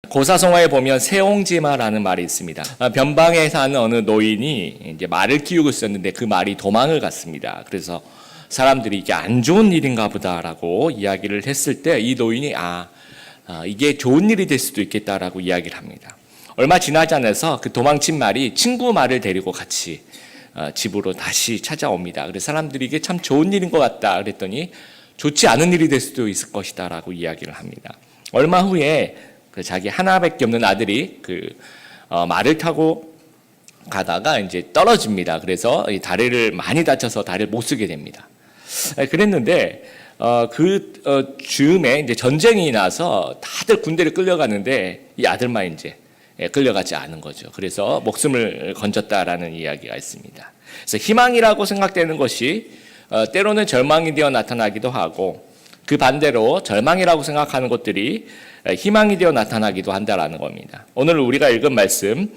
고사성어에 보면 세옹지마라는 말이 있습니다. 변방에 사는 어느 노인이 이제 말을 키우고 있었는데 그 말이 도망을 갔습니다. 그래서 사람들이 이게 안 좋은 일인가 보다라고 이야기를 했을 때 이 노인이 이게 좋은 일이 될 수도 있겠다라고 이야기를 합니다. 얼마 지나지 않아서 그 도망친 말이 친구 말을 데리고 같이 집으로 다시 찾아옵니다. 그래서 사람들이 이게 참 좋은 일인 것 같다 그랬더니 좋지 않은 일이 될 수도 있을 것이다라고 이야기를 합니다. 얼마 후에 그 자기 하나밖에 없는 아들이 말을 타고 가다가 이제 떨어집니다. 그래서 이 다리를 많이 다쳐서 다리를 못 쓰게 됩니다. 그랬는데 즈음에 이제 전쟁이 나서 다들 군대를 끌려가는데 이 아들만 이제 끌려가지 않은 거죠. 그래서 목숨을 건졌다라는 이야기가 있습니다. 그래서 희망이라고 생각되는 것이 때로는 절망이 되어 나타나기도 하고 그 반대로 절망이라고 생각하는 것들이 희망이 되어 나타나기도 한다라는 겁니다. 오늘 우리가 읽은 말씀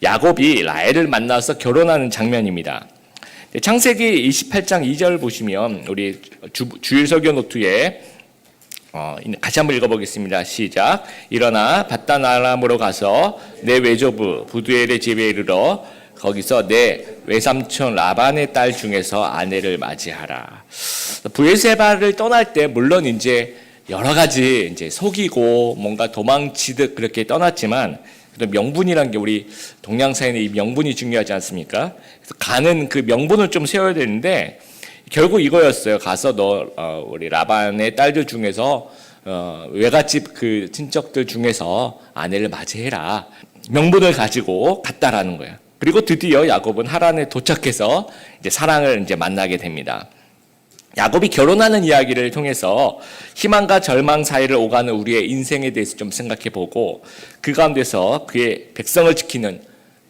야곱이 라헬을 만나서 결혼하는 장면입니다. 창세기 28장 2절 보시면 우리 주일설교 노트에 같이 한번 읽어보겠습니다. 시작. 일어나 밧단 아람으로 가서 내 외조부 부두엘의 집에 이르러 거기서 내 외삼촌 라반의 딸 중에서 아내를 맞이하라. 브엘세바를 떠날 때 물론 이제 여러 가지 이제 속이고 뭔가 도망치듯 그렇게 떠났지만 그런 명분이란 게 우리 동양사에는 이 명분이 중요하지 않습니까? 그래서 가는 그 명분을 좀 세워야 되는데 결국 이거였어요. 가서 우리 라반의 딸들 중에서 외갓집 그 친척들 중에서 아내를 맞이해라. 명분을 가지고 갔다라는 거예요. 그리고 드디어 야곱은 하란에 도착해서 이제 사랑을 이제 만나게 됩니다. 야곱이 결혼하는 이야기를 통해서 희망과 절망 사이를 오가는 우리의 인생에 대해서 좀 생각해 보고 그 가운데서 그의 백성을 지키는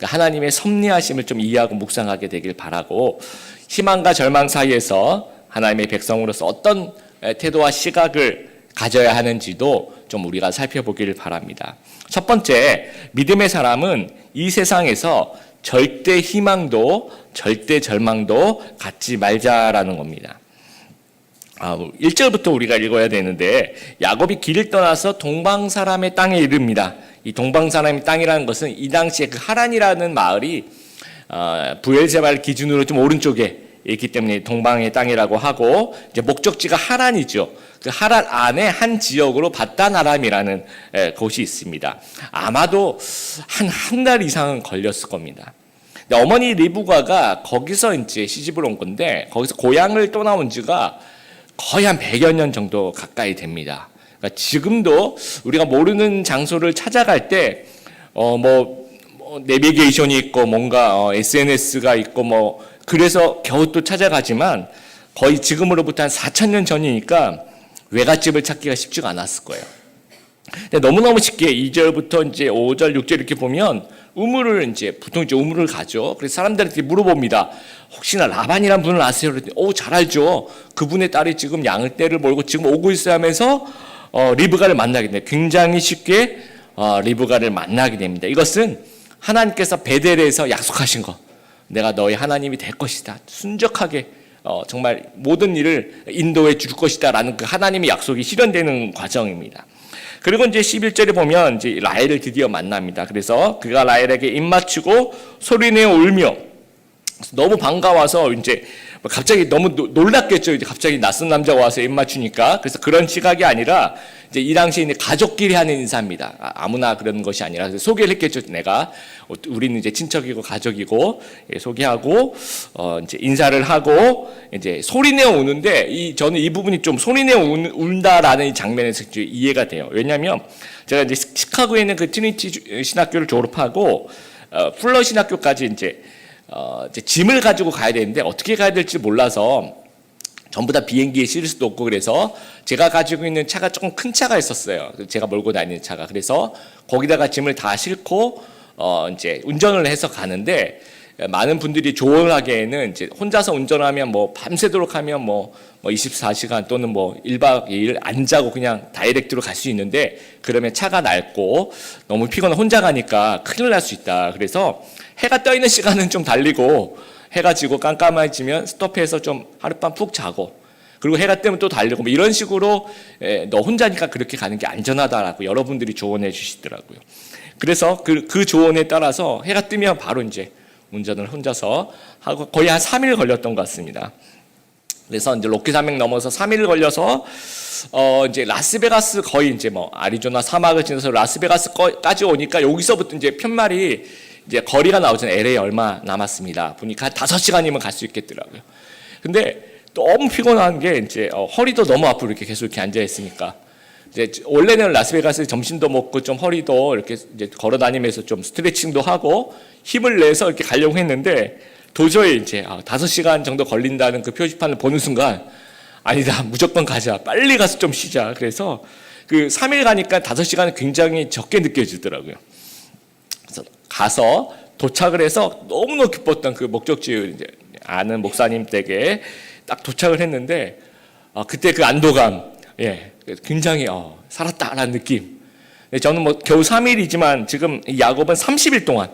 하나님의 섭리하심을 좀 이해하고 묵상하게 되길 바라고 희망과 절망 사이에서 하나님의 백성으로서 어떤 태도와 시각을 가져야 하는지도 좀 우리가 살펴보기를 바랍니다. 첫 번째, 믿음의 사람은 이 세상에서 절대 희망도 절대 절망도 갖지 말자라는 겁니다. 1절부터 우리가 읽어야 되는데 야곱이 길을 떠나서 동방사람의 땅에 이릅니다. 이 동방사람의 땅이라는 것은 이 당시에 그 하란이라는 마을이 브엘세바를 기준으로 좀 오른쪽에 있기 때문에 동방의 땅이라고 하고 이제 목적지가 하란이죠. 그 하란 안에 한 지역으로 밧단 아람이라는 곳이 있습니다. 아마도 한 달 이상은 걸렸을 겁니다. 어머니 리브가가 거기서 이제 시집을 온 건데 거기서 고향을 떠나온 지가 거의 한 100여 년 정도 가까이 됩니다. 그러니까 지금도 우리가 모르는 장소를 찾아갈 때 내비게이션이 있고 뭔가 SNS가 있고 그래서 겨우 또 찾아가지만 거의 지금으로부터 한 4,000년 전이니까 외갓집을 찾기가 쉽지가 않았을 거예요. 근데 너무너무 쉽게 2절부터 이제 5절, 6절 이렇게 보면 보통 이제 우물을 가죠. 그래서 사람들한테 물어봅니다. 혹시나 라반이란 분을 아세요? 그랬더니 잘 알죠. 그분의 딸이 지금 양을 떼를 몰고 지금 오고 있어요 하면서 리브가를 만나게 됩니다. 굉장히 쉽게 리브가를 만나게 됩니다. 이것은 하나님께서 베델에서 약속하신 거. 내가 너의 하나님이 될 것이다. 순적하게 정말 모든 일을 인도해 줄 것이다 라는 그 하나님의 약속이 실현되는 과정입니다. 그리고 이제 11절에 보면 이제 라헬을 드디어 만납니다. 그래서 그가 라헬에게 입맞추고 소리내어 울며 너무 반가워서 이제 갑자기 너무 놀랐겠죠. 이제 갑자기 낯선 남자가 와서 입맞추니까. 그래서 그런 시각이 아니라 이제 이 당시에 이제 가족끼리 하는 인사입니다. 아무나 그런 것이 아니라 그래서 소개를 했겠죠. 우리는 이제 친척이고 가족이고 소개하고 이제 인사를 하고 이제 소리내어 우는데 저는 이 부분이 좀 소리내어 운다라는 이 장면에서 이해가 돼요. 왜냐하면 제가 이제 시카고에 있는 그 트리니티 신학교를 졸업하고 풀러 신학교까지 이제 짐을 가지고 가야 되는데 어떻게 가야 될지 몰라서 전부 다 비행기에 실을 수도 없고 그래서 제가 가지고 있는 차가 조금 큰 차가 있었어요. 제가 몰고 다니는 차가. 그래서 거기다가 짐을 다 싣고 이제 운전을 해서 가는데 많은 분들이 조언하기에는 이제 혼자서 운전하면 밤새도록 하면 24시간 또는 1박 2일 안 자고 그냥 다이렉트로 갈 수 있는데 그러면 차가 낡고 너무 피곤해 혼자 가니까 큰일 날 수 있다. 그래서 해가 떠 있는 시간은 좀 달리고 해가 지고 깜깜해지면 스톱해서 좀 하룻밤 푹 자고 그리고 해가 뜨면 또 달리고 뭐 이런 식으로 너 혼자니까 그렇게 가는 게 안전하다라고 여러분들이 조언해 주시더라고요. 그래서 그 조언에 따라서 해가 뜨면 바로 이제 운전을 혼자서 하고 거의 한 3일 걸렸던 것 같습니다. 그래서 이제 로키 산맥 넘어서 3일 걸려서 이제 라스베가스 거의 이제 뭐 아리조나 사막을 지나서 라스베가스까지 오니까 여기서부터 이제 편말이 이제 거리가 나오잖아요. LA 얼마 남았습니다. 보니까 5시간이면 갈 수 있겠더라고요. 근데 너무 피곤한 게 이제 허리도 너무 아프고 이렇게 계속 이렇게 앉아 있으니까 이제 원래는 라스베가스 점심도 먹고 좀 허리도 이렇게 이제 걸어 다니면서 좀 스트레칭도 하고 힘을 내서 이렇게 가려고 했는데 도저히 이제 5시간 정도 걸린다는 그 표지판을 보는 순간 아니다, 무조건 가자, 빨리 가서 좀 쉬자. 그래서 그 3일 가니까 5시간은 굉장히 적게 느껴지더라고요. 그래서 가서 도착을 해서 너무너무 기뻤던 그 목적지를 이제 아는 목사님 댁에 딱 도착을 했는데 그때 그 안도감, 굉장히 살았다라는 느낌. 저는 뭐 겨우 3일이지만 지금 야곱은 30일 동안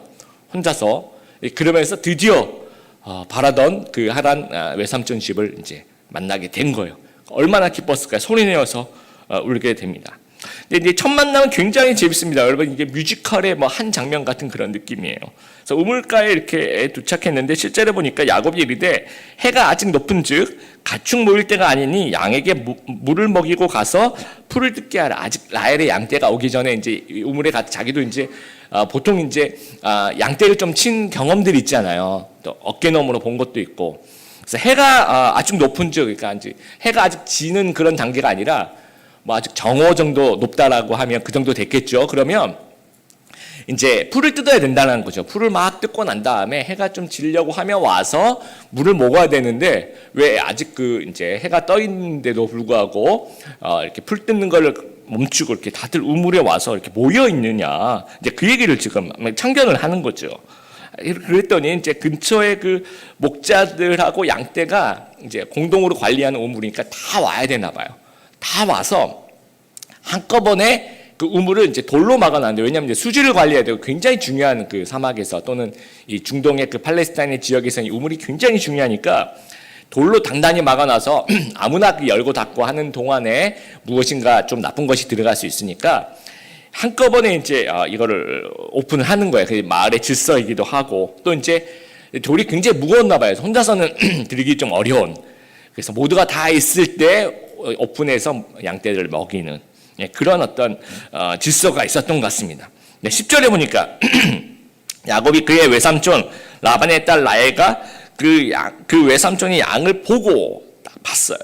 혼자서 그러면서 드디어 바라던 그 하란 외삼촌 집을 이제 만나게 된 거예요. 얼마나 기뻤을까요? 소리내어서 울게 됩니다. 근데 이제 첫 만남은 굉장히 재밌습니다. 여러분 이게 뮤지컬의 뭐 한 장면 같은 그런 느낌이에요. 그래서 우물가에 이렇게 도착했는데 실제로 보니까 야곱이 이르되 해가 아직 높은즉 가축 모일 때가 아니니 양에게 물을 먹이고 가서 풀을 뜯게 하라. 아직 라헬의 양떼가 오기 전에 이제 우물에 가 자기도 이제 보통 이제 양떼를 좀 친 경험들이 있잖아요. 또 어깨너머로 본 것도 있고. 그래서 해가 아직 높은즉, 그러니까 이제 해가 아직 지는 그런 단계가 아니라 뭐 아직 정오 정도 높다라고 하면 그 정도 됐겠죠. 그러면 이제 풀을 뜯어야 된다는 거죠. 풀을 막 뜯고 난 다음에 해가 좀 지려고 하면 와서 물을 먹어야 되는데 왜 아직 그 이제 해가 떠 있는데도 불구하고 이렇게 풀 뜯는 거를 멈추고 이렇게 다들 우물에 와서 이렇게 모여 있느냐. 이제 그 얘기를 지금 참견을 하는 거죠. 그랬더니 이제 근처에 그 목자들하고 양떼가 이제 공동으로 관리하는 우물이니까 다 와야 되나 봐요. 다 와서 한꺼번에 그 우물을 이제 돌로 막아놨는데, 왜냐하면 이제 수질을 관리해야 되고 굉장히 중요한 그 사막에서 또는 이 중동의 그 팔레스타인의 지역에서는 이 우물이 굉장히 중요하니까 돌로 단단히 막아놔서 아무나 그 열고 닫고 하는 동안에 무엇인가 좀 나쁜 것이 들어갈 수 있으니까 한꺼번에 이제 이거를 오픈을 하는 거예요. 그 마을의 질서이기도 하고 또 이제 돌이 굉장히 무거웠나 봐요. 혼자서는 들기 좀 어려운. 그래서 모두가 다 있을 때 오픈해서 양떼를 먹이는 그런 어떤 질서가 있었던 것 같습니다. 10절에 보니까 야곱이 그의 외삼촌 라반의 딸 라헬가 그 외삼촌이 양을 보고 딱 봤어요.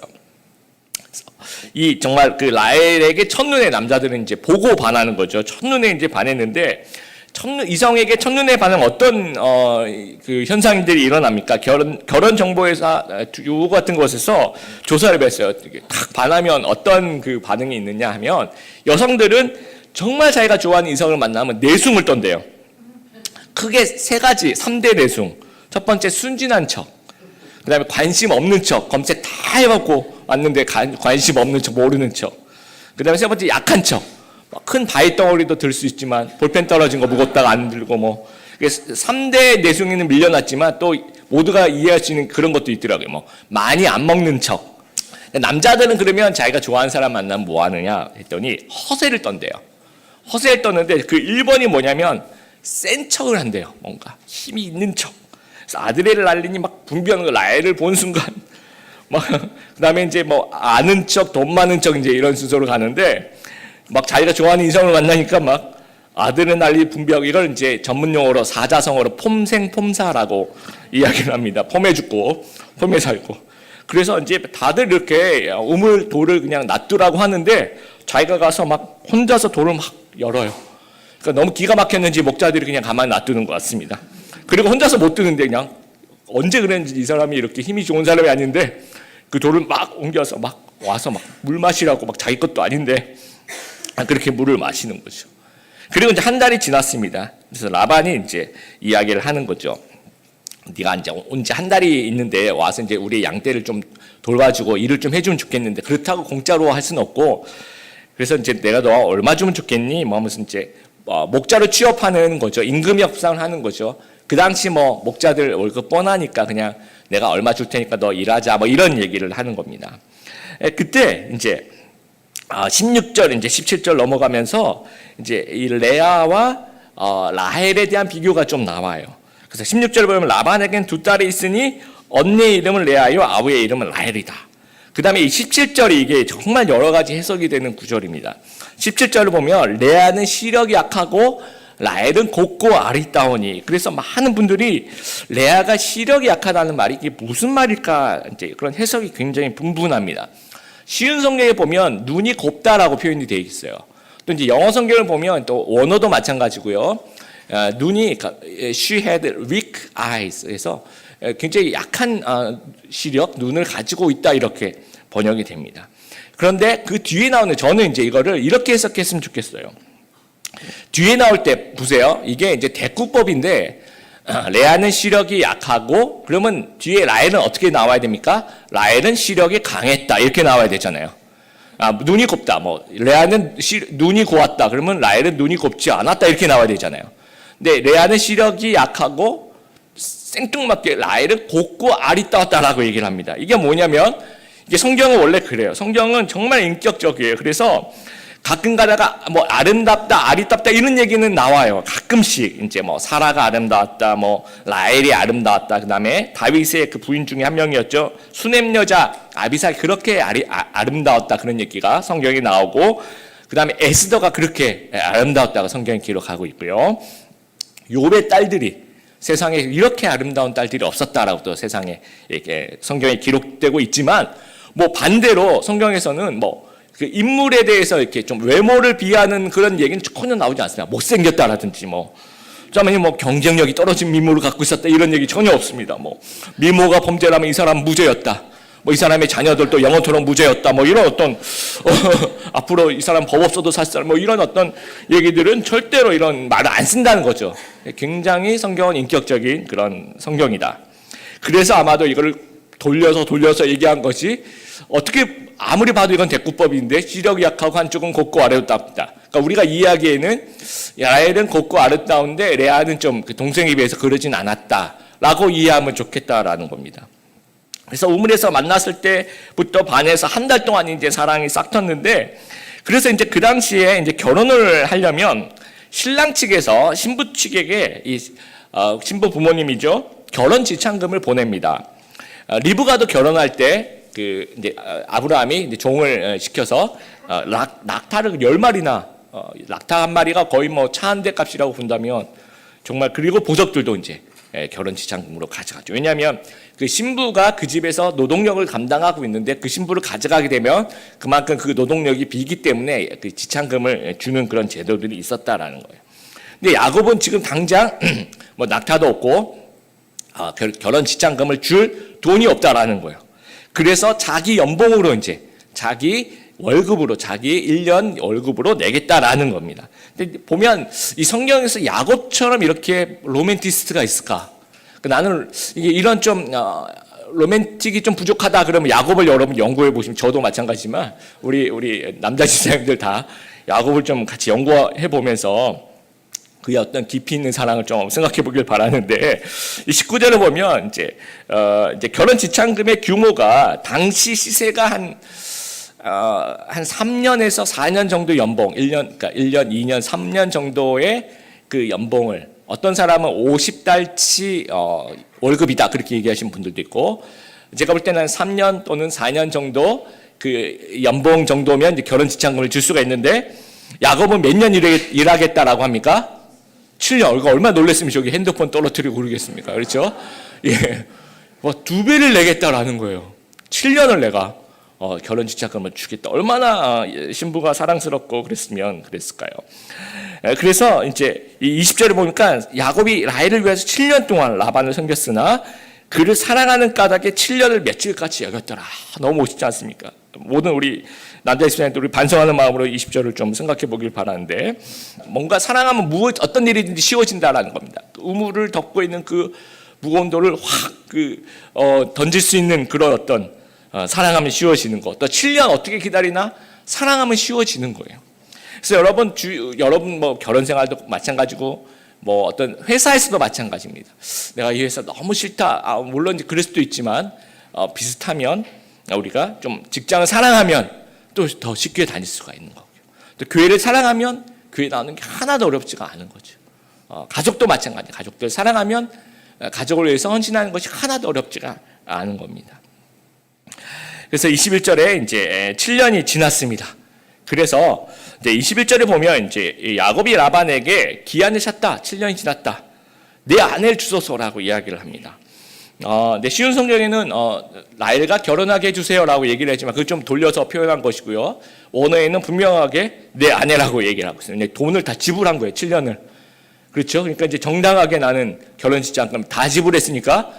이 정말 그 라헬에게 첫눈에 남자들은 이제 보고 반하는 거죠. 첫눈에 이제 반했는데 이성에게 첫눈에 반하면 어떤 그 현상들이 일어납니까? 결혼 정보회사 요 같은 곳에서 조사를 했어요. 딱 반하면 어떤 그 반응이 있느냐 하면 여성들은 정말 자기가 좋아하는 이성을 만나면 내숭을 떤대요. 크게 3가지, 3대 내숭. 첫 번째 순진한 척. 그 다음에 관심 없는 척. 검색 다 해봤고 왔는데 관심 없는 척, 모르는 척. 그 다음에 3번째 약한 척. 큰 바위 덩어리도 들 수 있지만 볼펜 떨어진 거 무겁다가 안 들고 뭐 3대 내숭에는 밀려났지만 또 모두가 이해할 수 있는 그런 것도 있더라고요. 뭐 많이 안 먹는 척. 남자들은 그러면 자기가 좋아하는 사람 만나면 뭐 하느냐 했더니 허세를 떤대요. 허세를 떴는데 그 1번이 뭐냐면 센 척을 한대요. 뭔가 힘이 있는 척. 그래서 아드레를 날리니 막 분비하는 거 라헬을 본 순간 막 그다음에 이제 뭐 아는 척, 돈 많은 척 이제 이런 순서로 가는데 막 자기가 좋아하는 이성을 만나니까 막 아들은 난리 분비하고 이걸 이제 전문 용어로 사자성어로 폼생폼사라고 이야기를 합니다. 폼해 죽고 폼해 살고. 그래서 이제 다들 이렇게 우물 돌을 그냥 놔두라고 하는데 자기가 가서 막 혼자서 돌을 막 열어요. 그러니까 너무 기가 막혔는지 목자들이 그냥 가만히 놔두는 것 같습니다. 그리고 혼자서 못 뜨는데 그냥 언제 그랬는지 이 사람이 이렇게 힘이 좋은 사람이 아닌데 그 돌을 막 옮겨서 막 와서 막 물 마시라고 막 자기 것도 아닌데 그렇게 물을 마시는 거죠. 그리고 이제 한 달이 지났습니다. 그래서 라반이 이제 이야기를 하는 거죠. 네가 이제 온 지 한 달이 있는데 와서 이제 우리 양떼를 좀 돌봐주고 일을 좀 해주면 좋겠는데 그렇다고 공짜로 할 수는 없고 그래서 이제 내가 너 얼마 주면 좋겠니? 뭐 하면서 이제 목자로 취업하는 거죠. 임금 협상을 하는 거죠. 그 당시 뭐 목자들 월급 뻔하니까 그냥 내가 얼마 줄 테니까 너 일하자 뭐 이런 얘기를 하는 겁니다. 그때 이제 16절 이제 17절 넘어가면서 이제 이 레아와 라헬에 대한 비교가 좀 나와요. 그래서 16절 보면 라반에겐 두 딸이 있으니 언니의 이름은 레아요 아우의 이름은 라헬이다. 그 다음에 이 17절이 이게 정말 여러 가지 해석이 되는 구절입니다. 17절을 보면 레아는 시력이 약하고 라헬은 곱고 아리따우니. 그래서 많은 분들이 레아가 시력이 약하다는 말이 이게 무슨 말일까 이제 그런 해석이 굉장히 분분합니다. 쉬운 성경에 보면 눈이 곱다라고 표현이 되어 있어요. 또 이제 영어 성경을 보면 또 원어도 마찬가지고요. 눈이 she had weak eyes. 그래서 굉장히 약한 시력, 눈을 가지고 있다 이렇게 번역이 됩니다. 그런데 그 뒤에 나오는 저는 이제 이거를 이렇게 해석했으면 좋겠어요. 뒤에 나올 때 보세요. 이게 이제 대꾸법인데 레아는 시력이 약하고 그러면 뒤에 라헬은 어떻게 나와야 됩니까? 라헬은 시력이 강했다 이렇게 나와야 되잖아요. 눈이 곱다. 뭐 레아는 눈이 고왔다. 그러면 라헬은 눈이 곱지 않았다 이렇게 나와야 되잖아요. 근데 레아는 시력이 약하고 생뚱맞게 라헬은 곱고 아리따웠다라고 얘기를 합니다. 이게 뭐냐면 이게 성경은 원래 그래요. 성경은 정말 인격적이에요. 그래서 가끔 가다가 뭐 아름답다, 아리따다 이런 얘기는 나와요. 가끔씩 이제 뭐 사라가 아름다웠다, 뭐 라헬이 아름다웠다. 그다음에 다윗의 그 부인 중에 한 명이었죠. 수넴 여자 아비살 그렇게 아름다웠다 그런 얘기가 성경에 나오고, 그다음에 에스더가 그렇게 아름다웠다고 성경에 기록하고 있고요. 욥의 딸들이 세상에 이렇게 아름다운 딸들이 없었다라고 또 세상에 이렇게 성경에 기록되고 있지만, 뭐 반대로 성경에서는 뭐 그 인물에 대해서 이렇게 좀 외모를 비하하는 그런 얘기는 전혀 나오지 않습니다. 못생겼다라든지 뭐 경쟁력이 떨어진 미모를 갖고 있었다 이런 얘기 전혀 없습니다. 뭐 미모가 범죄라면 이 사람 무죄였다. 뭐 이 사람의 자녀들도 영원토록 무죄였다. 뭐 이런 어떤 앞으로 이 사람 법 없어도 살 사람 뭐 이런 어떤 얘기들은 절대로 이런 말을 안 쓴다는 거죠. 굉장히 성경은 인격적인 그런 성경이다. 그래서 아마도 이걸 돌려서 얘기한 것이, 어떻게 아무리 봐도 이건 대꾸법인데 시력이 약하고 한쪽은 곱고 아름답다. 그러니까 우리가 이야기에는 라헬은 곱고 아름다운데 레아는 좀 그 동생에 비해서 그러진 않았다라고 이해하면 좋겠다라는 겁니다. 그래서 우물에서 만났을 때부터 반해서 한 달 동안 이제 사랑이 싹 텄는데, 그래서 이제 그 당시에 이제 결혼을 하려면 신랑 측에서 신부 측에게 신부 부모님이죠, 결혼 지참금을 보냅니다. 리브가도 결혼할 때 그 이제 아브라함이 이제 종을 시켜서 낙타를 10마리나 낙타 한 마리가 거의 뭐 차 한 대 값이라고 본다면 정말, 그리고 보석들도 이제 결혼 지참금으로 가져가죠. 왜냐하면 그 신부가 그 집에서 노동력을 감당하고 있는데 그 신부를 가져가게 되면 그만큼 그 노동력이 비기 때문에 그 지참금을 주는 그런 제도들이 있었다라는 거예요. 근데 야곱은 지금 당장 뭐 낙타도 없고 결혼 지참금을 줄 돈이 없다라는 거예요. 그래서 자기 연봉으로 이제 자기 월급으로, 자기 1년 월급으로 내겠다라는 겁니다. 근데 보면 이 성경에서 야곱처럼 이렇게 로맨티스트가 있을까? 나는 이게 이런 좀 로맨틱이 좀 부족하다 그러면 야곱을 여러분 연구해 보시면, 저도 마찬가지지만 우리 남자 지사님들 다 야곱을 좀 같이 연구해 보면서 그의 어떤 깊이 있는 사랑을 좀 생각해 보길 바라는데, 이 19절을 보면 이제 결혼 지참금의 규모가 당시 시세가 한 3년에서 4년 정도 연봉, 1년, 그러니까 1년, 2년, 3년 정도의 그 연봉을, 어떤 사람은 50달치 월급이다 그렇게 얘기하시는 분들도 있고, 제가 볼 때는 3년 또는 4년 정도 그 연봉 정도면 이제 결혼 지참금을 줄 수가 있는데, 야곱은 몇 년 일하겠다라고 합니까? 7년. 얼마나 놀랐으면 저기 핸드폰 떨어뜨리고 그러겠습니까? 그렇죠? 예. 뭐 2배를 내겠다라는 거예요. 7년을 내가 결혼 지참금을 주겠다. 얼마나 신부가 사랑스럽고 그랬을까요? 그래서 이제 이 20절을 보니까 야곱이 라헬을 위해서 7년 동안 라반을 섬겼으나 그를 사랑하는 까닭에 7년을 며칠같이 여겼더라. 너무 멋있지 않습니까? 모든 우리 남자 집사님들 우리 반성하는 마음으로 20절을 좀 생각해 보길 바라는데, 뭔가 사랑하면 어떤 일이든지 쉬워진다라는 겁니다. 우물을 덮고 있는 그 무거운 돌을 확 던질 수 있는 그런 어떤 사랑하면 쉬워지는 것. 또 7년 어떻게 기다리나? 사랑하면 쉬워지는 거예요. 그래서 여러분 뭐 결혼 생활도 마찬가지고 뭐 어떤 회사에서도 마찬가지입니다. 내가 이 회사 너무 싫다. 물론 그럴 수도 있지만 비슷하면 우리가 좀 직장을 사랑하면 또 더 쉽게 다닐 수가 있는 거고요. 또 교회를 사랑하면 교회 나오는 게 하나도 어렵지가 않은 거죠. 가족도 마찬가지. 가족들 사랑하면 가족을 위해서 헌신하는 것이 하나도 어렵지가 않은 겁니다. 그래서 21절에 이제 7년이 지났습니다. 그래서 이제 21절에 보면 이제 야곱이 라반에게 기한을 찼다. 7년이 지났다. 내 아내를 주소서라고 이야기를 합니다. 네, 쉬운 성경에는 라헬과 결혼하게 해주세요라고 얘기를 했지만 그걸 좀 돌려서 표현한 것이고요. 원어에는 분명하게 내 아내라고 얘기를 하고 있어요. 돈을 다 지불한 거예요. 7년을. 그렇죠? 그러니까 이제 정당하게 나는 결혼시키지 않고 다 지불했으니까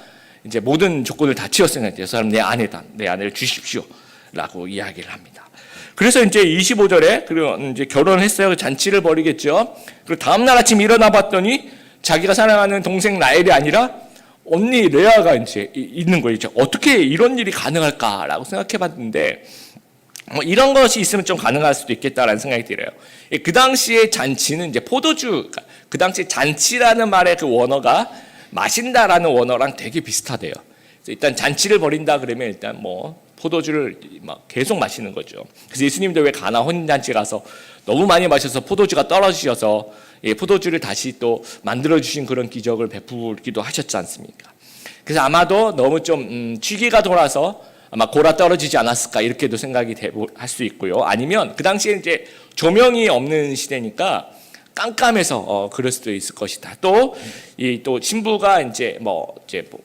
이제 모든 조건을 다 채웠으니까 이 사람 내 아내다. 내 아내를 주십시오라고 이야기를 합니다. 그래서 이제 25절에 그리고 이제 결혼을 했어요. 잔치를 벌이겠죠. 그리고 다음 날 아침 일어나 봤더니 자기가 사랑하는 동생 라헬이 아니라 언니 레아가 이제 있는 거예요. 어떻게 이런 일이 가능할까라고 생각해 봤는데 이런 것이 있으면 좀 가능할 수도 있겠다라는 생각이 들어요. 그 당시에 잔치는 이제 포도주, 그 당시에 잔치라는 말의 그 원어가 마신다라는 원어랑 되게 비슷하대요. 일단 잔치를 벌인다 그러면 일단 뭐 포도주를 막 계속 마시는 거죠. 그래서 예수님도 왜 가나 혼인잔치 가서 너무 많이 마셔서 포도주가 떨어지셔서 포도주를 다시 또 만들어 주신 그런 기적을 베풀기도 하셨지 않습니까? 그래서 아마도 너무 좀 취기가 돌아서 아마 골아 떨어지지 않았을까 이렇게도 생각이 할 수 있고요. 아니면 그 당시에 이제 조명이 없는 시대니까 깜깜해서 그럴 수도 있을 것이다. 또 신부가 이제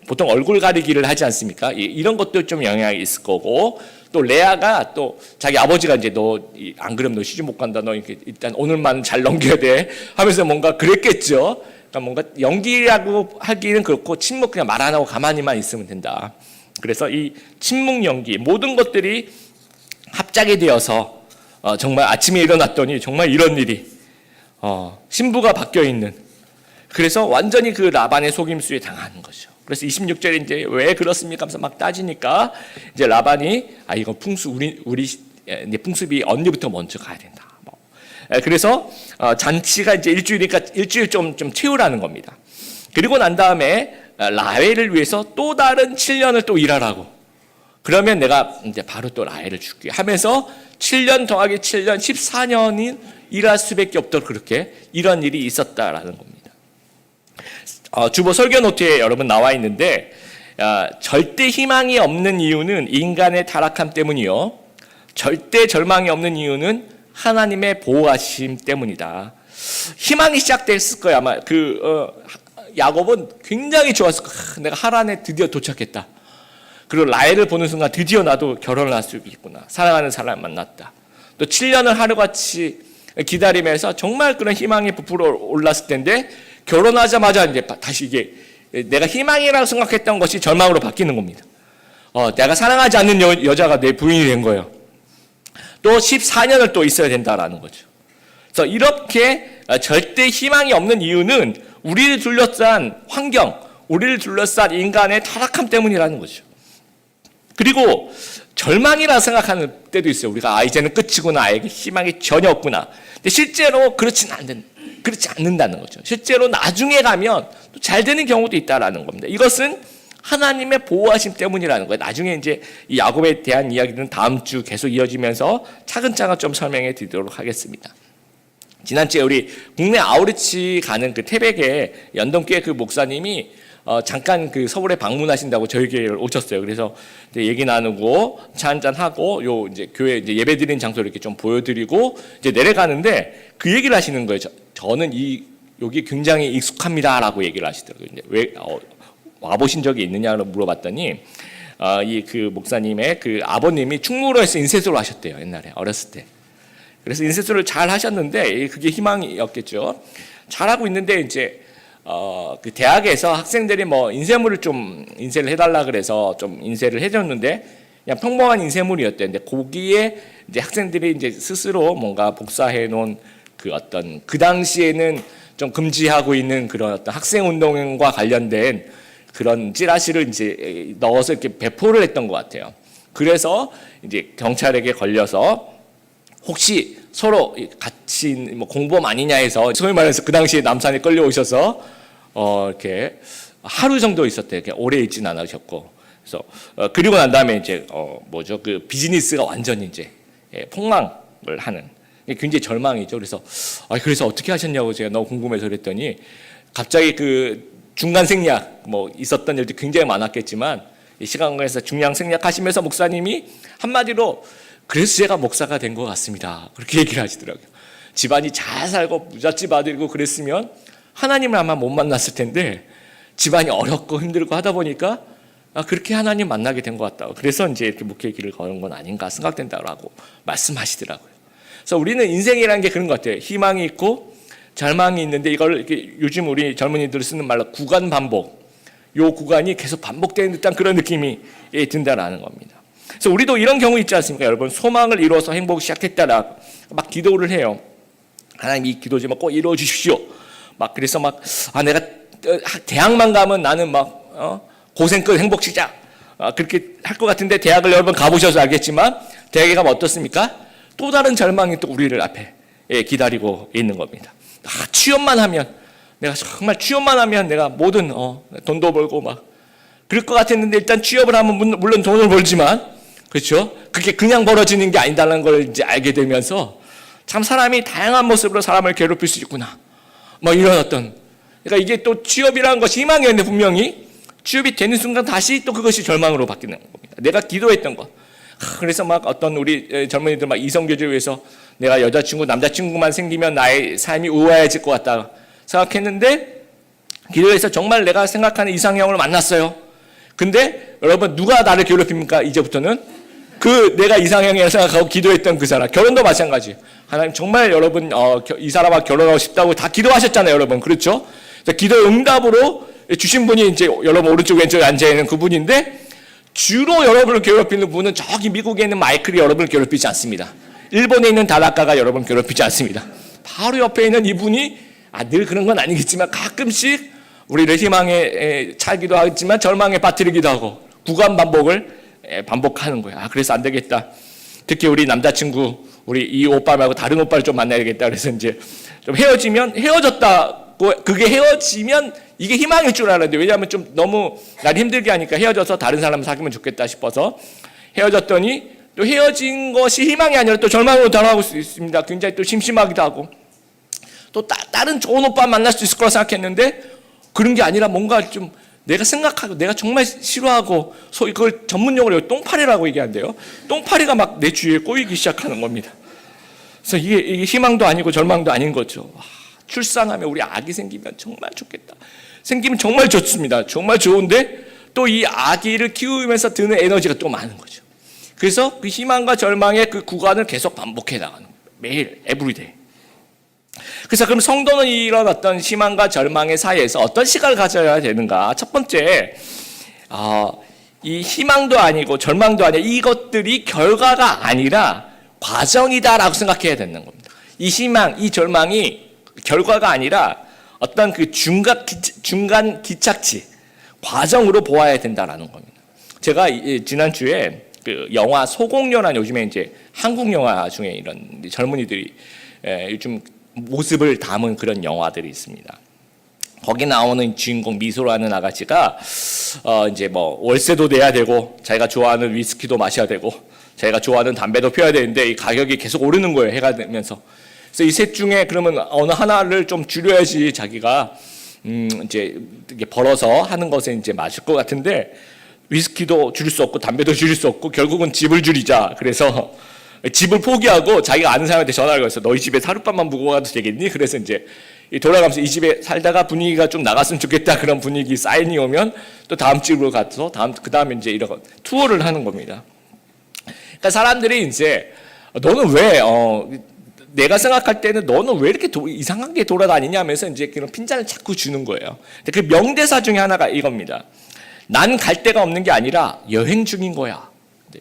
보통 얼굴 가리기를 하지 않습니까? 이런 것도 좀 영향이 있을 거고 또 레아가 또 자기 아버지가 이제 너 안 그러면 너 시집 못 간다. 너 이렇게 일단 오늘만 잘 넘겨야 돼 하면서 뭔가 그랬겠죠. 그러니까 뭔가 연기라고 하기는 그렇고 침묵 그냥 말 안 하고 가만히만 있으면 된다. 그래서 이 침묵 연기 모든 것들이 합작이 되어서 정말 아침에 일어났더니 정말 이런 일이 신부가 바뀌어 있는 그래서 완전히 그 라반의 속임수에 당하는 거죠. 그래서 26절에 이제 왜 그렇습니까? 하면서 막 따지니까 이제 라반이 이건 우리 풍습이 언니부터 먼저 가야 된다. 그래서 잔치가 이제 일주일이니까 일주일 좀 채우라는 겁니다. 그리고 난 다음에 라헬을 위해서 또 다른 7년을 또 일하라고. 그러면 내가 이제 바로 또 라헬을 줄게 하면서 7년 더하기 7년 14년이 일할 수밖에 없도록 그렇게 이런 일이 있었다라는 겁니다. 주보 설교 노트에 여러분 나와 있는데 절대 희망이 없는 이유는 인간의 타락함 때문이요. 절대 절망이 없는 이유는 하나님의 보호하심 때문이다. 희망이 시작됐을 거야. 아마 야곱은 굉장히 좋았을 거야. 내가 하란에 드디어 도착했다. 그리고 라헬을 보는 순간 드디어 나도 결혼을 할 수 있구나. 사랑하는 사람 만났다. 또 7년을 하루같이 기다리면서 정말 그런 희망이 부풀어 올랐을 텐데 결혼하자마자 이제 다시 이게 내가 희망이라고 생각했던 것이 절망으로 바뀌는 겁니다. 내가 사랑하지 않는 여자가 내 부인이 된 거예요. 또 14년을 또 있어야 된다라는 거죠. 그래서 이렇게 절대 희망이 없는 이유는 우리를 둘러싼 환경, 우리를 둘러싼 인간의 타락함 때문이라는 거죠. 그리고 절망이라 생각하는 때도 있어요. 우리가 이제는 끝이구나, 나에게 희망이 전혀 없구나. 근데 실제로 그렇지 않는다는 거죠. 실제로 나중에 가면 또 잘 되는 경우도 있다라는 겁니다. 이것은 하나님의 보호하심 때문이라는 거예요. 나중에 이제 이 야곱에 대한 이야기는 다음 주 계속 이어지면서 차근차근 좀 설명해 드리도록 하겠습니다. 지난주에 우리 국내 아우리치 가는 그 태백에 연동교회 그 목사님이 잠깐 그 서울에 방문하신다고 저희 교회를 오셨어요. 그래서 이제 얘기 나누고 차 한잔 하고 요 이제 교회 이제 예배 드리는 장소를 이렇게 좀 보여드리고 이제 내려가는데 그 얘기를 하시는 거예요. 저는 여기 굉장히 익숙합니다라고 얘기를 하시더라고요. 이제 왜 와보신 적이 있느냐고 물어봤더니 이 그 목사님의 그 아버님이 충무로에서 인쇄소를 하셨대요. 옛날에 어렸을 때. 그래서 인쇄소를 잘 하셨는데 그게 희망이었겠죠. 잘하고 있는데 이제 그 대학에서 학생들이 뭐 인쇄물을 좀 인쇄를 해달라 그래서 좀 인쇄를 해줬는데 그냥 평범한 인쇄물이었대는데 거기에 이제 학생들이 이제 스스로 뭔가 복사해 놓은 그 어떤 그 당시에는 좀 금지하고 있는 그런 어떤 학생 운동과 관련된 그런 찌라시를 이제 넣어서 이렇게 배포를 했던 것 같아요. 그래서 이제 경찰에게 걸려서 혹시 서로 같이 뭐 공범 아니냐 해서 소위 말해서 그 당시에 남산에 끌려오셔서 이렇게 하루 정도 있었대요. 오래 있진 않으셨고 그래서 그리고 난 다음에 이제 뭐죠? 그 비즈니스가 완전히 이제 폭망을 하는 굉장히 절망이죠. 그래서 어떻게 하셨냐고 제가 너무 궁금해서 그랬더니 갑자기 그 중간 생략 뭐 있었던 일도 굉장히 많았겠지만 시간 관계에서 중간 생략하시면서 목사님이 한마디로 그래서 제가 목사가 된 것 같습니다. 그렇게 얘기를 하시더라고요. 집안이 잘 살고 부잣집 아들이고 그랬으면 하나님을 아마 못 만났을 텐데 집안이 어렵고 힘들고 하다 보니까 그렇게 하나님 만나게 된 것 같다. 그래서 이제 이렇게 목회 길을 걸은 건 아닌가 생각된다라고 말씀하시더라고요. 그래서 우리는 인생이라는 게 그런 것 같아요. 희망이 있고 절망이 있는데 이걸 이렇게 요즘 우리 젊은이들 쓰는 말로 구간 반복. 요 구간이 계속 반복되는 듯한 그런 느낌이 든다라는 겁니다. 그래서 우리도 이런 경우 있지 않습니까? 여러분 소망을 이루어서 행복을 시작했다라 막 기도를 해요. 하나님 이 기도 좀 꼭 이루어 주십시오. 막 그래서 막 내가 대학만 가면 나는 막 고생 끝 행복 시작 그렇게 할 것 같은데 대학을 여러분 가보셔서 알겠지만 대학에 가면 어떻습니까? 또 다른 절망이 또 우리를 앞에 기다리고 있는 겁니다. 취업만 하면 내가 정말 취업만 하면 내가 모든 돈도 벌고 막 그럴 것 같았는데 일단 취업을 하면 물론 돈을 벌지만 그렇죠? 그게 그냥 벌어지는 게 아니다라는 걸 이제 알게 되면서 참 사람이 다양한 모습으로 사람을 괴롭힐 수 있구나. 뭐 이런 그러니까 이게 또 취업이라는 것이 희망이었는데 분명히 취업이 되는 순간 다시 또 그것이 절망으로 바뀌는 겁니다. 내가 기도했던 것. 그래서 막 어떤 우리 젊은이들 막 이성교제를 위해서 내가 여자친구, 남자친구만 생기면 나의 삶이 우아해질 것 같다 생각했는데 기도해서 정말 내가 생각하는 이상형을 만났어요. 근데 여러분 누가 나를 괴롭힙니까? 이제부터는 그 내가 이상형이라고 생각하고 기도했던 그 사람. 결혼도 마찬가지예요. 하나님 정말 여러분 이 사람과 결혼하고 싶다고 다 기도하셨잖아요, 여러분. 그렇죠? 기도의 응답으로 주신 분이 이제 여러분 오른쪽 왼쪽에 앉아 있는 그분인데 주로 여러분을 괴롭히는 분은 저기 미국에 있는 마이클이 여러분을 괴롭히지 않습니다. 일본에 있는 다나카가 여러분을 괴롭히지 않습니다. 바로 옆에 있는 이분이 늘 그런 건 아니겠지만 가끔씩 우리를 희망에 차기도 하지만 절망에 빠뜨리기도 하고 구간 반복을 반복하는 거야. 그래서 안 되겠다. 특히 우리 남자친구, 우리 이 오빠 말고 다른 오빠를 좀 만나야겠다. 그래서 이제 좀 헤어졌다고 그게 헤어지면 이게 희망일 줄 알았는데 왜냐하면 좀 너무 날 힘들게 하니까 헤어져서 다른 사람 사귀면 좋겠다 싶어서 헤어졌더니 또 헤어진 것이 희망이 아니라 또 절망으로 돌아가고 있습니다. 굉장히 또 심심하기도 하고 또 다른 좋은 오빠 만날 수 있을 거라 생각했는데 그런 게 아니라 뭔가 좀 내가 생각하고 내가 정말 싫어하고 소위 그걸 전문용어로 똥파리라고 얘기한대요. 똥파리가 막 내 주위에 꼬이기 시작하는 겁니다. 그래서 이게 희망도 아니고 절망도 아닌 거죠. 출산하면 우리 아기 생기면 정말 좋겠다. 생기면 정말 좋습니다. 정말 좋은데 또 이 아기를 키우면서 드는 에너지가 또 많은 거죠. 그래서 그 희망과 절망의 그 구간을 계속 반복해 나가는 거예요. 매일 에브리데이. 그래서 그럼 성도는 이런 어떤 희망과 절망의 사이에서 어떤 시간을 가져야 되는가? 첫 번째, 이 희망도 아니고 절망도 아니고 이것들이 결과가 아니라 과정이다라고 생각해야 되는 겁니다. 이 희망, 이 절망이 결과가 아니라 어떤 그 중간 기착지, 과정으로 보아야 된다라는 겁니다. 제가 지난주에 그 영화 소공녀라는 요즘에 이제 한국 영화 중에 이런 젊은이들이 요즘 모습을 담은 그런 영화들이 있습니다. 거기 나오는 주인공 미소라는 아가씨가 이제 뭐 월세도 내야 되고 자기가 좋아하는 위스키도 마셔야 되고 자기가 좋아하는 담배도 피워야 되는데 이 가격이 계속 오르는 거예요. 해가 되면서. 그래서 이 셋 중에 그러면 어느 하나를 좀 줄여야지 자기가 이제 이게 벌어서 하는 것에 이제 맞을 것 같은데 위스키도 줄일 수 없고 담배도 줄일 수 없고 결국은 집을 줄이자. 그래서 집을 포기하고 자기가 아는 사람한테 전화를 걸어서 너희 집에 하룻밤만 묵고 가도 되겠니? 그래서 이제 돌아가면서 이 집에 살다가 분위기가 좀 나갔으면 좋겠다 그런 분위기 사인이 오면 또 다음 집으로 가서 그 다음에 이제 이런 투어를 하는 겁니다. 그러니까 사람들이 이제 너는 왜 내가 생각할 때는 너는 왜 이렇게 이상하게 돌아다니냐면서 이제 그런 핀잔을 자꾸 주는 거예요. 근데 그 명대사 중에 하나가 이겁니다. 난 갈 데가 없는 게 아니라 여행 중인 거야.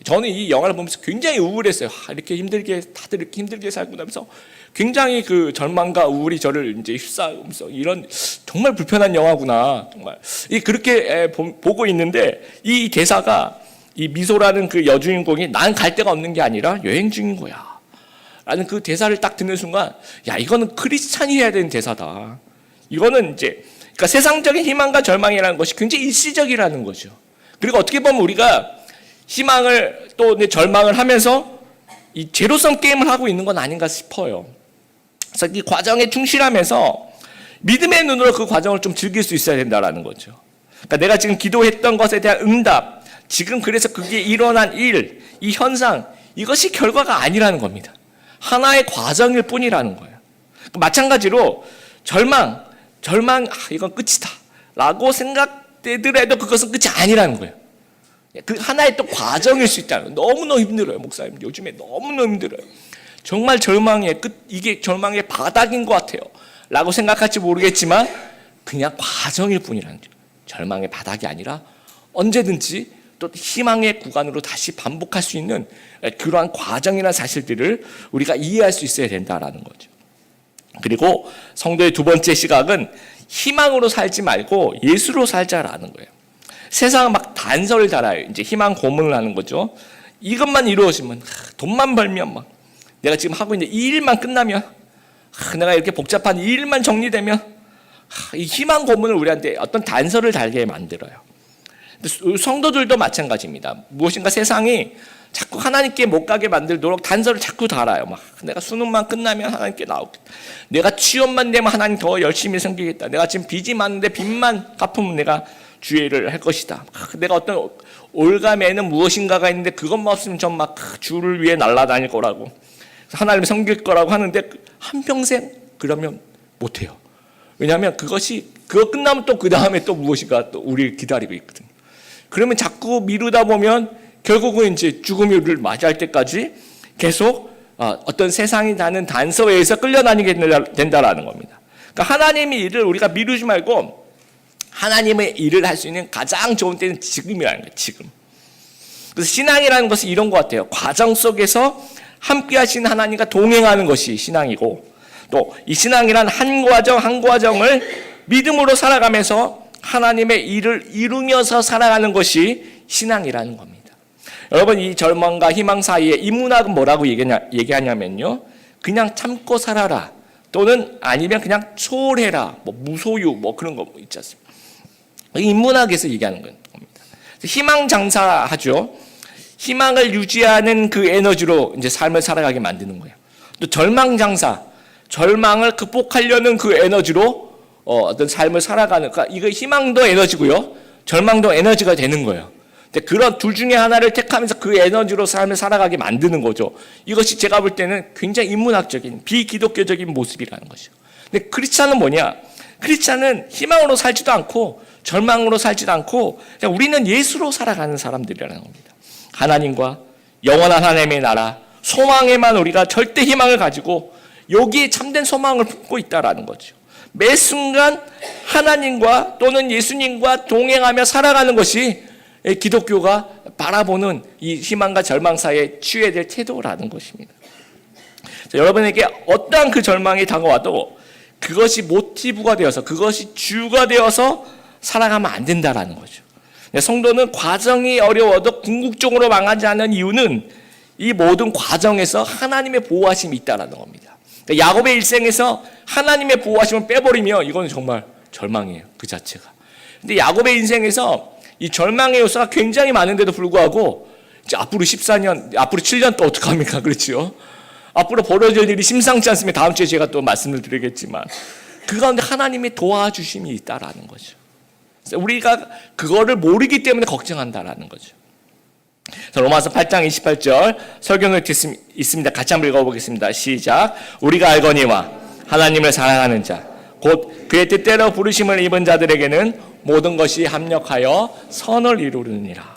저는 이 영화를 보면서 굉장히 우울했어요. 이렇게 힘들게 다들 이렇게 힘들게 살고 나면서 굉장히 그 절망과 우울이 저를 이제 휩싸면서 이런 정말 불편한 영화구나. 정말 그렇게 보고 있는데 이 대사가 이 미소라는 그 여주인공이 난 갈 데가 없는 게 아니라 여행 중인 거야. 라는 그 대사를 딱 듣는 순간 야 이거는 크리스찬이 해야 되는 대사다. 이거는 이제 그러니까 세상적인 희망과 절망이라는 것이 굉장히 일시적이라는 거죠. 그리고 어떻게 보면 우리가 희망을 또 절망을 하면서 이 제로섬 게임을 하고 있는 건 아닌가 싶어요. 그래서 이 과정에 충실하면서 믿음의 눈으로 그 과정을 좀 즐길 수 있어야 된다라는 거죠. 그러니까 내가 지금 기도했던 것에 대한 응답, 지금 그래서 그게 일어난 일, 이 현상, 이것이 결과가 아니라는 겁니다. 하나의 과정일 뿐이라는 거예요. 마찬가지로 절망, 이건 끝이다 라고 생각되더라도 그것은 끝이 아니라는 거예요. 그 하나의 또 과정일 수 있다는 거예요. 너무너무 힘들어요, 목사님. 요즘에 너무너무 힘들어요. 정말 절망의 끝, 이게 절망의 바닥인 것 같아요 라고 생각할지 모르겠지만 그냥 과정일 뿐이라는 거죠. 절망의 바닥이 아니라 언제든지 또 희망의 구간으로 다시 반복할 수 있는 그러한 과정이라는 사실들을 우리가 이해할 수 있어야 된다라는 거죠. 그리고 성도의 두 번째 시각은 희망으로 살지 말고 예수로 살자라는 거예요. 세상은 막 단서를 달아요. 이제 희망 고문을 하는 거죠. 이것만 이루어지면, 돈만 벌면, 막 내가 지금 하고 있는 이 일만 끝나면, 내가 이렇게 복잡한 이 일만 정리되면, 이 희망 고문을 우리한테 어떤 단서를 달게 만들어요. 성도들도 마찬가지입니다. 무엇인가 세상이 자꾸 하나님께 못 가게 만들도록 단서를 자꾸 달아요. 막 내가 수능만 끝나면 하나님께 나오겠다. 내가 취업만 되면 하나님 더 열심히 섬기겠다. 내가 지금 빚이 많은데 빚만 갚으면 내가 주의를 할 것이다. 내가 어떤 올가매는 무엇인가가 있는데 그것만 없으면 전 막 주를 위해 날아다닐 거라고, 하나님을 섬길 거라고 하는데 한평생 그러면 못해요. 왜냐하면 그거 끝나면 또 그 다음에 또 무엇인가 또 우리를 기다리고 있거든요. 그러면 자꾸 미루다 보면 결국은 이제 죽음이 우리를 맞이할 때까지 계속 어떤 세상이 다는 단서에 의해서 끌려다니게 된다라는 겁니다. 그러니까 하나님의 일을 우리가 미루지 말고 하나님의 일을 할 수 있는 가장 좋은 때는 지금이라는 거예요. 지금. 그래서 신앙이라는 것은 이런 것 같아요. 과정 속에서 함께 하신 하나님과 동행하는 것이 신앙이고, 또 이 신앙이란 한 과정 한 과정을 믿음으로 살아가면서 하나님의 일을 이루면서 살아가는 것이 신앙이라는 겁니다. 여러분, 이 절망과 희망 사이에 인문학은 뭐라고 얘기하냐면요, 그냥 참고 살아라, 또는 아니면 그냥 초월해라, 뭐 무소유 뭐 그런 거 있지 않습니까? 인문학에서 얘기하는 겁니다. 희망 장사하죠. 희망을 유지하는 그 에너지로 이제 삶을 살아가게 만드는 거예요. 또 절망 장사, 절망을 극복하려는 그 에너지로 어떤 삶을 살아가는, 그러니까 이거 희망도 에너지고요, 절망도 에너지가 되는 거예요. 근데 그런 둘 중에 하나를 택하면서 그 에너지로 삶을 살아가게 만드는 거죠. 이것이 제가 볼 때는 굉장히 인문학적인 비기독교적인 모습이라는 것이죠. 근데 크리스찬은 뭐냐? 크리스찬은 희망으로 살지도 않고 절망으로 살지도 않고 그냥 우리는 예수로 살아가는 사람들이라는 겁니다. 하나님과 영원한 하나님의 나라, 소망에만 우리가 절대 희망을 가지고 여기에 참된 소망을 품고 있다라는 거죠. 매 순간 하나님과 또는 예수님과 동행하며 살아가는 것이 기독교가 바라보는 이 희망과 절망 사이에 취해야 될 태도라는 것입니다. 자, 여러분에게 어떠한 그 절망이 다가와도 그것이 모티브가 되어서, 그것이 주가 되어서 살아가면 안 된다라는 거죠. 성도는 과정이 어려워도 궁극적으로 망하지 않는 이유는 이 모든 과정에서 하나님의 보호하심이 있다라는 겁니다. 그러니까 야곱의 일생에서 하나님의 보호하심을 빼버리면 이건 정말 절망이에요, 그 자체가. 근데 야곱의 인생에서 이 절망의 요소가 굉장히 많은데도 불구하고 이제 앞으로 14년, 앞으로 7년 또 어떡합니까? 그렇죠? 앞으로 벌어질 일이 심상치 않습니다. 다음 주에 제가 또 말씀을 드리겠지만 그 가운데 하나님의 도와주심이 있다라는 거죠. 우리가 그거를 모르기 때문에 걱정한다라는 거죠. 로마서 8장 28절 설경을 있습니다. 같이 한번 읽어보겠습니다. 시작. 우리가 알거니와 하나님을 사랑하는 자, 곧 그의 뜻대로 부르심을 입은 자들에게는 모든 것이 합력하여 선을 이루느니라.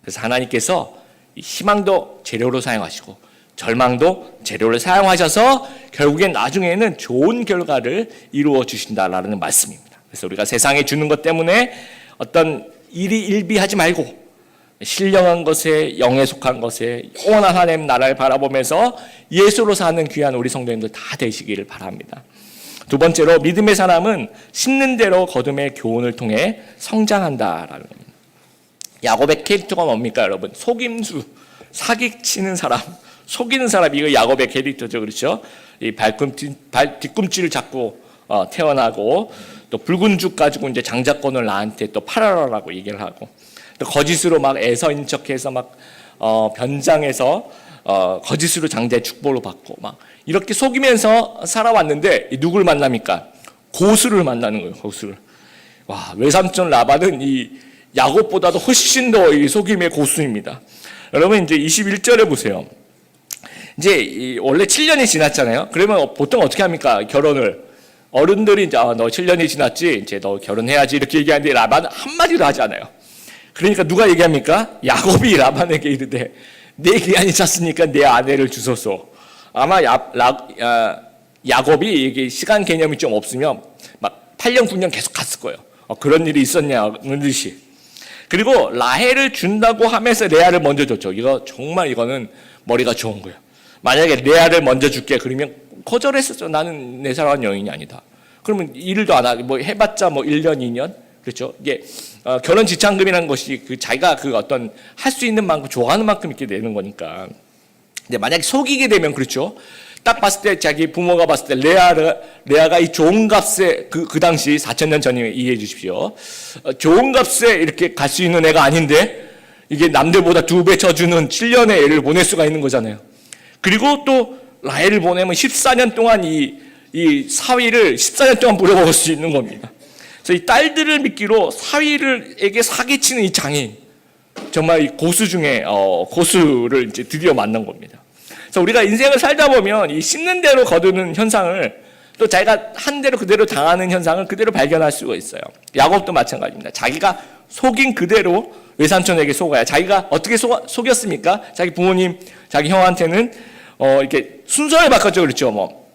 그래서 하나님께서 희망도 재료로 사용하시고 절망도 재료를 사용하셔서 결국엔 나중에는 좋은 결과를 이루어 주신다라는 말씀입니다. 그래서 우리가 세상에 주는 것 때문에 어떤 일이 일비하지 말고 신령한 것에, 영에 속한 것에, 영원한 하나님 나라를 바라보면서 예수로 사는 귀한 우리 성도님들 다 되시기를 바랍니다. 두 번째로, 믿음의 사람은 심는 대로 거듭의 교훈을 통해 성장한다라는 겁니다. 야곱의 캐릭터가 뭡니까, 여러분? 속임수, 사기치는 사람, 속이는 사람, 이거 야곱의 캐릭터죠, 그렇죠? 이 뒤꿈치를 잡고 태어나고, 또 붉은 죽 가지고 이제 장자권을 나한테 또 팔아라라고 얘기를 하고, 또 거짓으로 막 애서인 척해서 막 변장해서 거짓으로 장자의 축복을 받고 막 이렇게 속이면서 살아왔는데 누굴 만납니까? 고수를 만나는 거예요. 고수를. 와, 외삼촌 라반은 이 야곱보다도 훨씬 더 이 속임의 고수입니다. 여러분 이제 21절에 보세요. 이제 원래 7년이 지났잖아요. 그러면 보통 어떻게 합니까? 결혼을 어른들이 이제 너 7년이 지났지, 이제 너 결혼해야지 이렇게 얘기하는데 라반은 한마디도 하지 않아요. 그러니까 누가 얘기합니까? 야곱이 라반에게 이르되 내 기한이 찼으니까 내 아내를 주소서. 아마 야곱이 이게 시간 개념이 좀 없으면 막 8년 9년 계속 갔을 거예요. 그런 일이 있었냐는 듯이. 그리고 라헬을 준다고 하면서 레아를 먼저 줬죠. 이거는 머리가 좋은 거예요. 만약에 레아를 먼저 줄게 그러면 거절했었죠. 나는 내 사랑하는 여인이 아니다. 그러면 일도 안 하고 뭐 해봤자 뭐 1년 2년 그렇죠. 이게 결혼 지참금이라는 것이 자기가 어떤 할 수 있는 만큼 좋아하는 만큼 이렇게 내는 거니까. 근데 만약에 속이게 되면 그렇죠. 딱 봤을 때 자기 부모가 봤을 때 레아가 이 좋은 값에 그 당시 4,000년 전이면 이해해 주십시오. 좋은 값에 이렇게 갈 수 있는 애가 아닌데 이게 남들보다 2배 쳐주는 7년의 애를 보낼 수가 있는 거잖아요. 그리고 또 라헬을 보내면 14년 동안 이 사위를 14년 동안 부려먹을 수 있는 겁니다. 그래서 이 딸들을 미끼로 사위에게 사기치는 이 장인, 정말 이 고수 중에 고수를 이제 드디어 만난 겁니다. 그래서 우리가 인생을 살다 보면 이 씹는 대로 거두는 현상을 또 자기가 한 대로 그대로 당하는 현상을 그대로 발견할 수가 있어요. 야곱도 마찬가지입니다. 자기가 속인 그대로 외삼촌에게 속아야. 자기가 어떻게 속였습니까? 자기 부모님, 자기 형한테는 이렇게 순서를 바꿨죠. 그렇죠. 뭐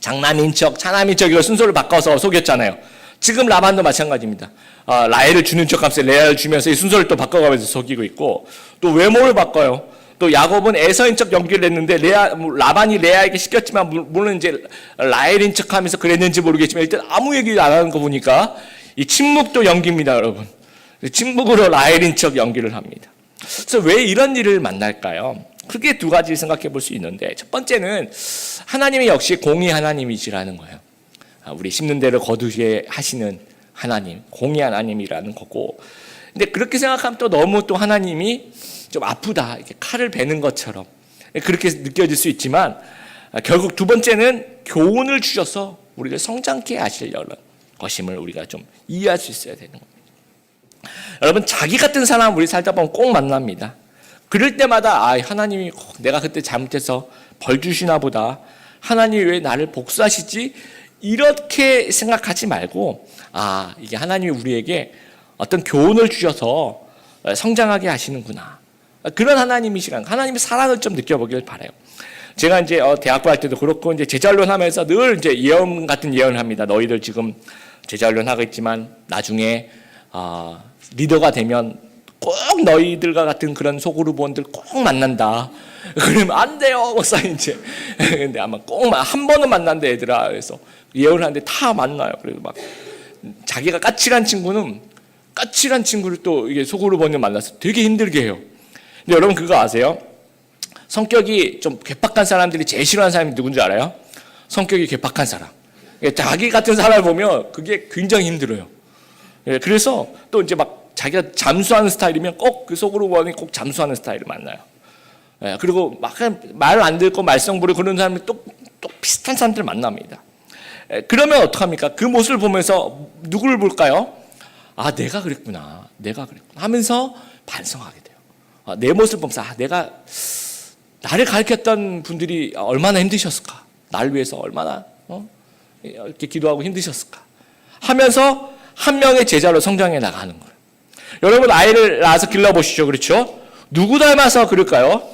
장남인 척, 차남인 척 이걸 순서를 바꿔서 속였잖아요. 지금 라반도 마찬가지입니다. 라헬을 주는 척 하면서 레아를 주면서 이 순서를 또 바꿔가면서 속이고 있고 또 외모를 바꿔요. 또 야곱은 에서인 척 연기를 했는데 라반이 레아에게 시켰지만 물론 이제 라헬인 척하면서 그랬는지 모르겠지만 일단 아무 얘기 안 하는 거 보니까 이 침묵도 연기입니다, 여러분. 침묵으로 라헬인 척 연기를 합니다. 그래서 왜 이런 일을 만날까요? 크게 두 가지 생각해 볼 수 있는데 첫 번째는 하나님이 역시 공의 하나님이시라는 거예요. 우리 심는 대로 거두게 하시는 하나님, 공의 하나님이라는 거고. 근데 그렇게 생각하면 또 너무 또 하나님이 좀 아프다, 이렇게 칼을 베는 것처럼 그렇게 느껴질 수 있지만 결국 두 번째는 교훈을 주셔서 우리를 성장케 하시려는 것임을 우리가 좀 이해할 수 있어야 되는 겁니다. 여러분, 자기 같은 사람 우리 살다 보면 꼭 만납니다. 그럴 때마다 하나님이 내가 그때 잘못해서 벌 주시나 보다, 하나님이 왜 나를 복수하시지, 이렇게 생각하지 말고 이게 하나님이 우리에게 어떤 교훈을 주셔서 성장하게 하시는구나, 그런 하나님이시란, 하나님의 사랑을 좀 느껴보길 바라요. 제가 이제 대학교 할 때도 그렇고 이제 제자훈련 하면서 늘 이제 예언 같은 예언을 합니다. 너희들 지금 제자훈련 하고 있지만 나중에 리더가 되면 꼭 너희들과 같은 그런 소그룹원들 꼭 만난다. 그러면 안 돼요, 목사님 이제. 근데 아마 꼭 한 번은 만난다 얘들아. 그래서 예언을 하는데 다 만나요. 그래서 막 자기가 까칠한 친구는 까칠한 친구를 또 이게 소그룹원을 만나서 되게 힘들게 해요. 근데 여러분 그거 아세요? 성격이 좀 괴팍한 사람들이 제일 싫어하는 사람이 누군지 알아요? 성격이 괴팍한 사람. 자기 같은 사람을 보면 그게 굉장히 힘들어요. 그래서 또 이제 막 자기가 잠수하는 스타일이면 꼭 그 소그룹원이 꼭 잠수하는 스타일을 만나요. 그리고 막 말 안 듣고 말썽 부리고 그런 사람이 또 비슷한 사람들을 만납니다. 그러면 어떡합니까? 그 모습을 보면서 누구를 볼까요? 내가 그랬구나 하면서 반성하게 돼요. 내 모습을 보면서 내가 나를 가르쳤던 분들이 얼마나 힘드셨을까, 나를 위해서 얼마나 이렇게 기도하고 힘드셨을까 하면서 한 명의 제자로 성장해 나가는 거예요. 여러분 아이를 낳아서 길러보시죠. 그렇죠? 누구 닮아서 그럴까요?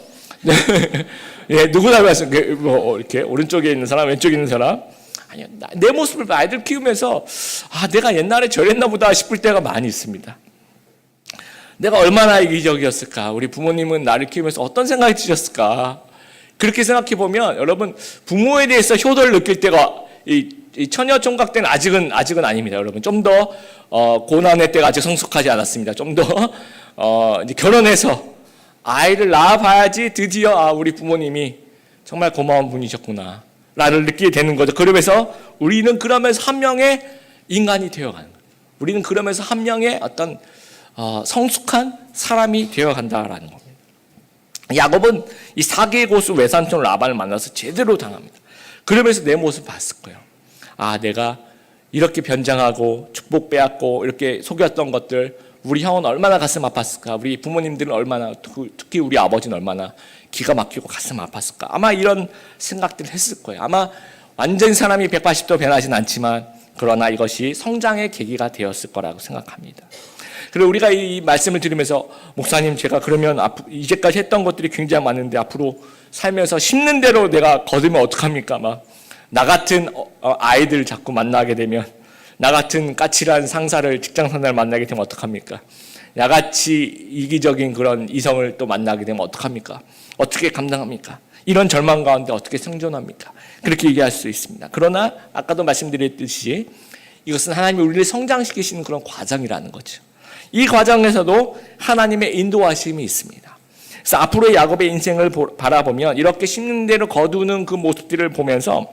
네, 누구 닮아서 뭐 이렇게 오른쪽에 있는 사람, 왼쪽에 있는 사람? 아니요, 내 모습을 아이들 키우면서 내가 옛날에 저랬나 보다 싶을 때가 많이 있습니다. 내가 얼마나 이기적이었을까? 우리 부모님은 나를 키우면서 어떤 생각이 드셨을까? 그렇게 생각해 보면 여러분 부모에 대해서 효도를 느낄 때가 이 처녀 총각 때는 아직은 아닙니다. 여러분 좀 더 고난의 때가 아직 성숙하지 않았습니다. 좀 더 이제 결혼해서 아이를 낳아봐야지 드디어 우리 부모님이 정말 고마운 분이셨구나 라를 느끼게 되는 거죠. 그러면서 우리는 그러면서 한 명의 인간이 되어가는 거예요. 우리는 그러면서 한 명의 어떤 성숙한 사람이 되어간다라는 겁니다. 야곱은 이 사기의 고수 외삼촌 라반을 만나서 제대로 당합니다. 그러면서 내 모습을 봤을 거예요. 내가 이렇게 변장하고 축복 빼앗고 이렇게 속였던 것들, 우리 형은 얼마나 가슴 아팠을까? 우리 부모님들은 얼마나, 특히 우리 아버지는 얼마나 기가 막히고 가슴 아팠을까? 아마 이런 생각들을 했을 거예요. 아마 완전히 사람이 180도 변하진 않지만 그러나 이것이 성장의 계기가 되었을 거라고 생각합니다. 그리고 우리가 이 말씀을 들으면서 목사님, 제가 그러면 이제까지 했던 것들이 굉장히 많은데 앞으로 살면서 심는 대로 내가 거두면 어떡합니까? 막 나 같은 아이들 자꾸 만나게 되면, 나 같은 까칠한 상사를, 직장 상사를 만나게 되면 어떡합니까? 나같이 이기적인 그런 이성을 또 만나게 되면 어떡합니까? 어떻게 감당합니까? 이런 절망 가운데 어떻게 생존합니까? 그렇게 얘기할 수 있습니다. 그러나 아까도 말씀드렸듯이 이것은 하나님이 우리를 성장시키시는 그런 과정이라는 거죠. 이 과정에서도 하나님의 인도하심이 있습니다. 그래서 앞으로의 야곱의 인생을 바라보면 이렇게 심는 대로 거두는 그 모습들을 보면서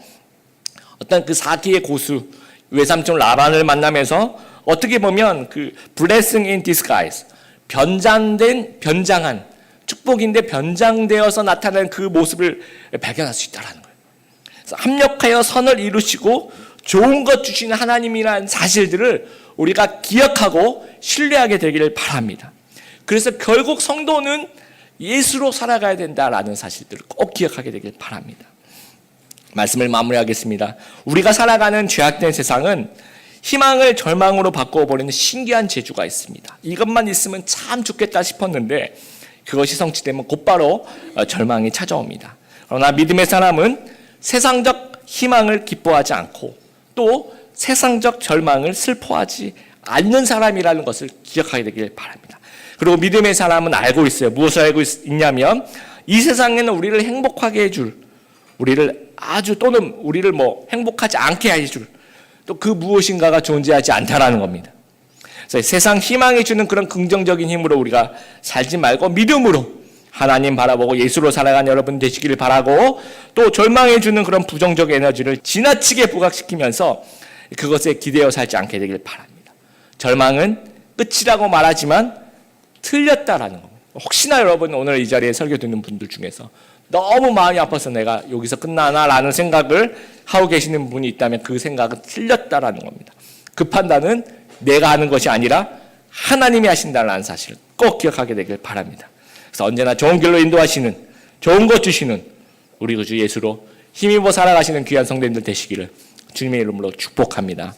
어떤 그 사기의 고수 외삼촌 라반을 만나면서 어떻게 보면 그 blessing in disguise, 변장한 축복인데 변장되어서 나타나는 그 모습을 발견할 수 있다는 거예요. 그래서 합력하여 선을 이루시고 좋은 것 주시는 하나님이라는 사실들을 우리가 기억하고 신뢰하게 되기를 바랍니다. 그래서 결국 성도는 예수로 살아가야 된다라는 사실들을 꼭 기억하게 되길 바랍니다. 말씀을 마무리하겠습니다. 우리가 살아가는 죄악된 세상은 희망을 절망으로 바꿔버리는 신기한 재주가 있습니다. 이것만 있으면 참 좋겠다 싶었는데 그것이 성취되면 곧바로 절망이 찾아옵니다. 그러나 믿음의 사람은 세상적 희망을 기뻐하지 않고 또 세상적 절망을 슬퍼하지 않는 사람이라는 것을 기억하게 되길 바랍니다. 그리고 믿음의 사람은 알고 있어요. 무엇을 알고 있냐면 이 세상에는 우리를 행복하게 해줄, 우리를 또는 우리를 행복하지 않게 해줄 또 그 무엇인가가 존재하지 않다라는 겁니다. 그래서 세상 희망이 주는 그런 긍정적인 힘으로 우리가 살지 말고 믿음으로 하나님 바라보고 예수로 살아가는 여러분 되시기를 바라고, 또 절망해 주는 그런 부정적 에너지를 지나치게 부각시키면서 그것에 기대어 살지 않게 되길 바랍니다. 절망은 끝이라고 말하지만 틀렸다라는 겁니다. 혹시나 여러분 오늘 이 자리에 설교 듣는 분들 중에서 너무 마음이 아파서 내가 여기서 끝나나라는 생각을 하고 계시는 분이 있다면 그 생각은 틀렸다라는 겁니다. 그 판단은 내가 하는 것이 아니라 하나님이 하신다는 사실을 꼭 기억하게 되길 바랍니다. 그래서 언제나 좋은 길로 인도하시는, 좋은 것 주시는 우리 구주 예수로 힘입어 살아가시는 귀한 성도님들 되시기를 주님의 이름으로 축복합니다.